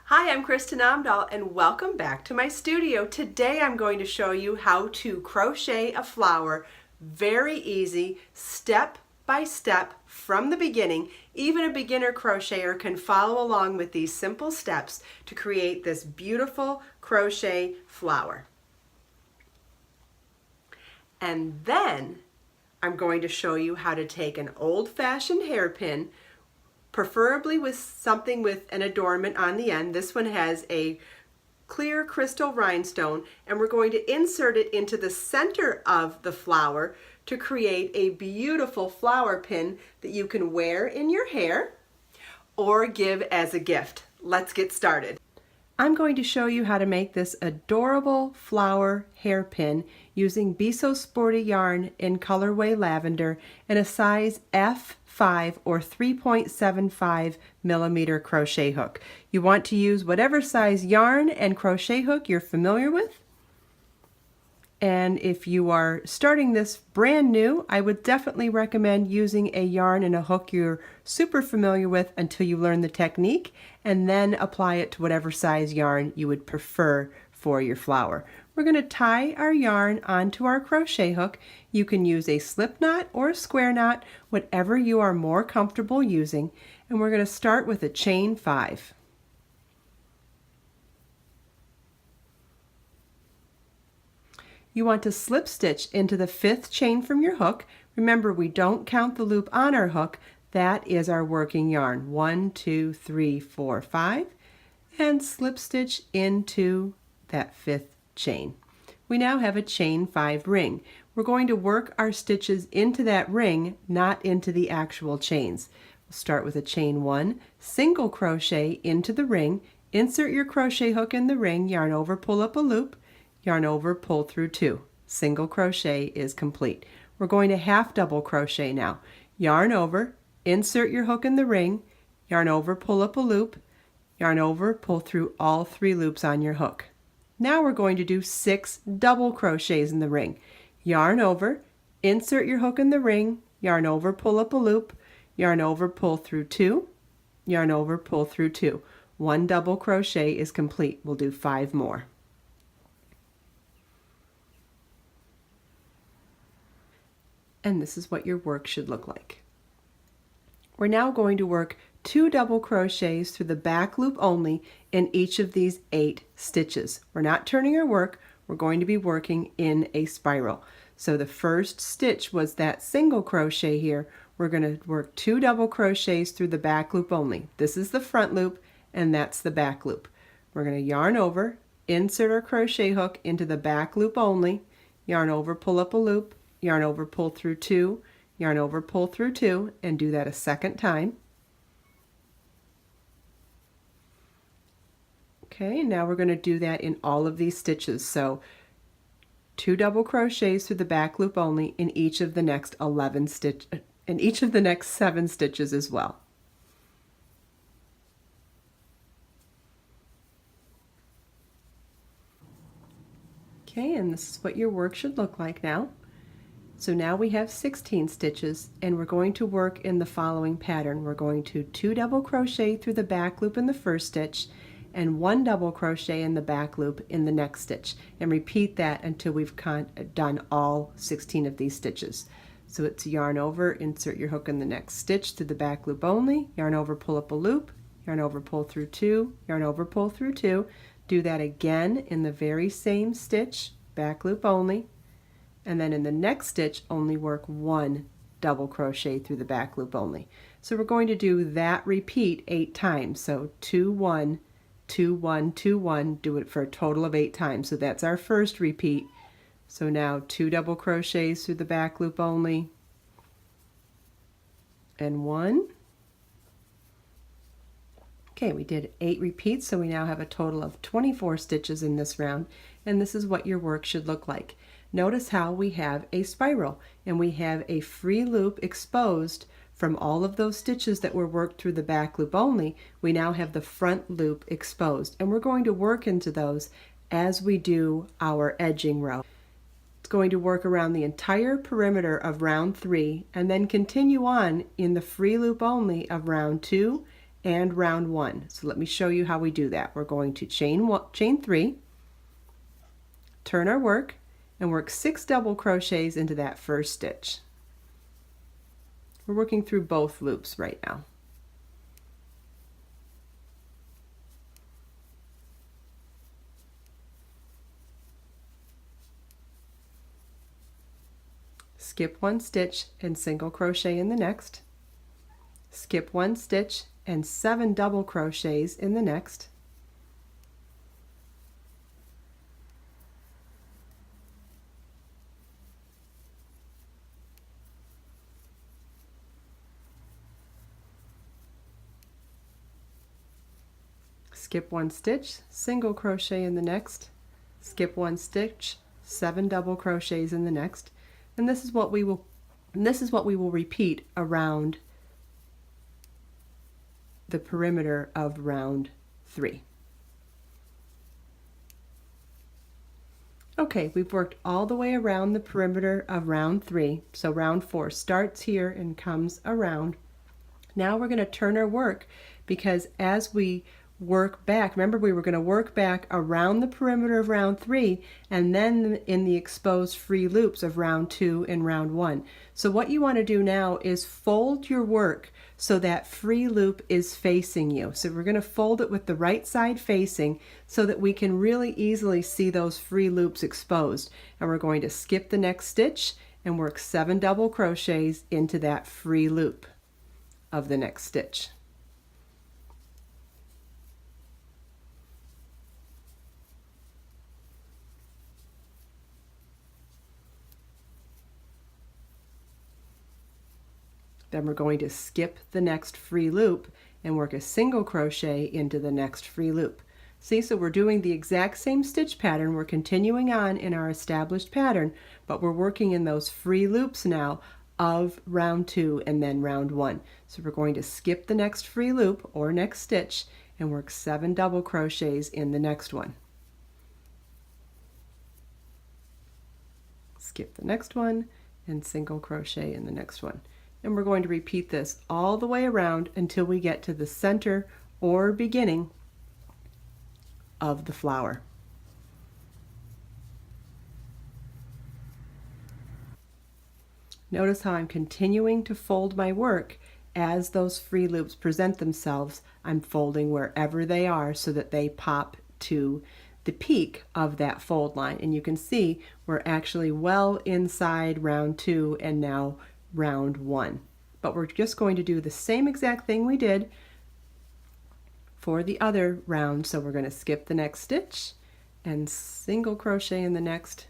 Hi, I'm Kristin Omdahl and welcome back to my studio. Today I'm going to show you how to crochet a flower. Very easy, step by step from the beginning. Even a beginner crocheter can follow along with these simple steps to create this beautiful crochet flower. And then I'm going to show you how to take an old-fashioned hairpin, preferably with something with an adornment on the end. This one has a clear crystal rhinestone, and we're going to insert it into the center of the flower to create a beautiful flower pin that you can wear in your hair or give as a gift. Let's get started. I'm going to show you how to make this adorable flower hairpin using Be So Sporty yarn in colorway lavender and a size F5 or 3.75 millimeter crochet hook. You want to use whatever size yarn and crochet hook you're familiar with. And if you are starting this brand new, I would definitely recommend using a yarn and a hook you're super familiar with until you learn the technique, and then apply it to whatever size yarn you would prefer for your flower. We're going to tie our yarn onto our crochet hook. You can use a slip knot or a square knot, whatever you are more comfortable using, and we're going to start with a chain 5. You want to slip stitch into the 5th chain from your hook. Remember, we don't count the loop on our hook. That is our working yarn. 1, 2, 3, 4, 5, and slip stitch into that 5th chain. We now have a chain 5 ring. We're going to work our stitches into that ring, not into the actual chains. We'll start with a chain 1, single crochet into the ring, insert your crochet hook in the ring, yarn over, pull up a loop, yarn over, pull through 2. Single crochet is complete. We're going to half double crochet now. Yarn over, insert your hook in the ring, yarn over, pull up a loop, yarn over, pull through all 3 loops on your hook. Now we're going to do 6 double crochets in the ring. Yarn over, insert your hook in the ring, yarn over, pull up a loop, yarn over, pull through 2, yarn over, pull through 2. 1 double crochet is complete. We'll do 5 more. And this is what your work should look like. We're now going to work 2 double crochets through the back loop only in each of these 8 stitches. We're not turning our work, we're going to be working in a spiral. So the first stitch was that single crochet here. We're going to work 2 double crochets through the back loop only. This is the front loop and that's the back loop. We're going to yarn over, insert our crochet hook into the back loop only, yarn over, pull up a loop, yarn over, pull through 2, yarn over, pull through 2, and do that a second time. Okay, now we're going to do that in all of these stitches. So 2 double crochets through the back loop only in each of the next 7 stitches as well. Okay, and this is what your work should look like now. So now we have 16 stitches, and we're going to work in the following pattern. We're going to 2 double crochet through the back loop in the first stitch and 1 double crochet in the back loop in the next stitch, and repeat that until we've done all 16 of these stitches. So it's yarn over, insert your hook in the next stitch through the back loop only, yarn over, pull up a loop, yarn over, pull through 2, yarn over, pull through 2. Do that again in the very same stitch, back loop only, and then in the next stitch only work 1 double crochet through the back loop only. So we're going to do that repeat 8 times. So 2, 1, 2, 1, 2, 1, do it for a total of 8 times. So that's our first repeat. So now 2 double crochets through the back loop only, and 1. Okay, we did 8 repeats, so we now have a total of 24 stitches in this round, and this is what your work should look like. Notice how we have a spiral, and we have a free loop exposed from all of those stitches that were worked through the back loop only. We now have the front loop exposed, and we're going to work into those as we do our edging row. It's going to work around the entire perimeter of round 3 and then continue on in the free loop only of round 2 and round 1. So let me show you how we do that. We're going to chain 3, turn our work, and work 6 double crochets into that first stitch. We're working through both loops right now. Skip 1 stitch and single crochet in the next. Skip 1 stitch and 7 double crochets in the next. Skip 1 stitch, single crochet in the next. Skip 1 stitch, 7 double crochets in the next. And this is what we will repeat around the perimeter of round 3. Okay, we've worked all the way around the perimeter of round 3. So round 4 starts here and comes around. Now we're going to turn our work, because as we work back, remember we were going to work back around the perimeter of round 3 and then in the exposed free loops of round 2 and round 1. So what you want to do now is fold your work so that free loop is facing you. So we're going to fold it with the right side facing so that we can really easily see those free loops exposed. And we're going to skip the next stitch and work 7 double crochets into that free loop of the next stitch. Then we're going to skip the next free loop and work a single crochet into the next free loop. See, so we're doing the exact same stitch pattern. We're continuing on in our established pattern, but we're working in those free loops now of round 2 and then round 1. So we're going to skip the next free loop or next stitch and work 7 double crochets in the next one. Skip the next one and single crochet in the next one. And we're going to repeat this all the way around until we get to the center or beginning of the flower. Notice how I'm continuing to fold my work as those free loops present themselves. I'm folding wherever they are so that they pop to the peak of that fold line. And you can see we're actually well inside round 2 and now round 1. But we're just going to do the same exact thing we did for the other round. So we're going to skip the next stitch and single crochet in the next.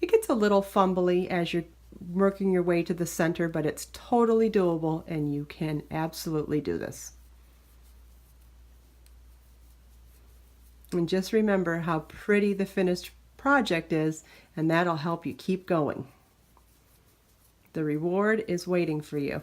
It gets a little fumbly as you're working your way to the center, but it's totally doable and you can absolutely do this. And just remember how pretty the finished project is, and that'll help you keep going. The reward is waiting for you.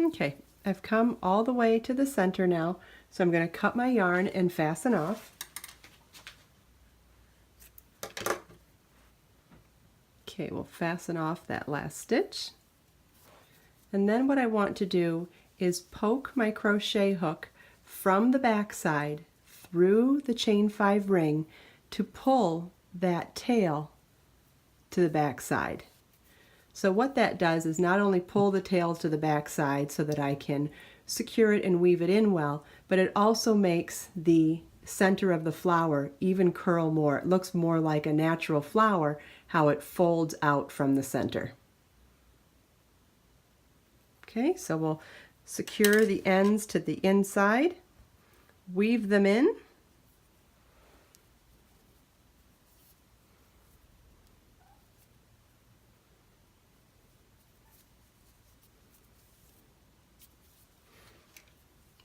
Okay, I've come all the way to the center now, so I'm going to cut my yarn and fasten off. Okay, we'll fasten off that last stitch. And then what I want to do is poke my crochet hook from the back side through the chain 5 ring to pull that tail to the back side. So what that does is not only pull the tail to the back side so that I can secure it and weave it in well, but it also makes the center of the flower even curl more. It looks more like a natural flower, how it folds out from the center. Okay, so we'll secure the ends to the inside, weave them in,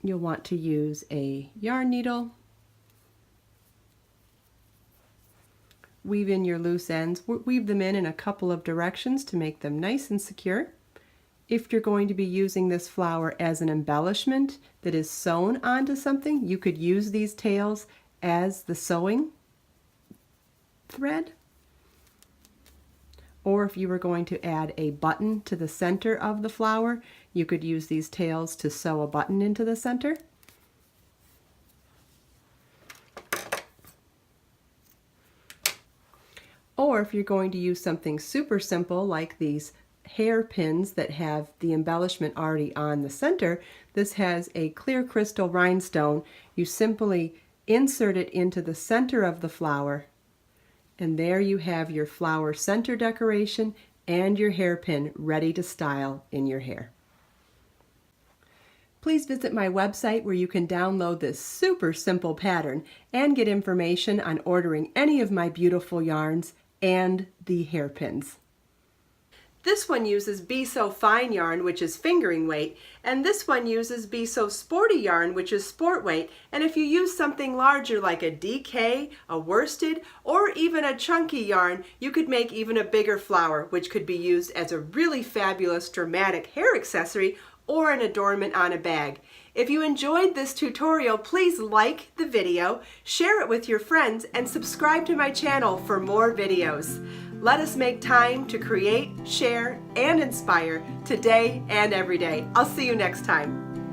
you'll want to use a yarn needle. weave in your loose ends. Weave them in a couple of directions to make them nice and secure. If you're going to be using this flower as an embellishment that is sewn onto something, you could use these tails as the sewing thread. Or if you were going to add a button to the center of the flower, you could use these tails to sew a button into the center. Or if you're going to use something super simple like these hairpins that have the embellishment already on the center, this has a clear crystal rhinestone. You simply insert it into the center of the flower, and there you have your flower center decoration and your hairpin ready to style in your hair. Please visit my website where you can download this super simple pattern and get information on ordering any of my beautiful yarns and the hairpins. This one uses Be So Fine yarn, which is fingering weight, and this one uses Be So Sporty yarn, which is sport weight. And if you use something larger like a DK, a worsted, or even a chunky yarn, you could make even a bigger flower, which could be used as a really fabulous dramatic hair accessory or an adornment on a bag. If you enjoyed this tutorial, please like the video, share it with your friends, and subscribe to my channel for more videos. Let us make time to create, share, and inspire today and every day. I'll see you next time.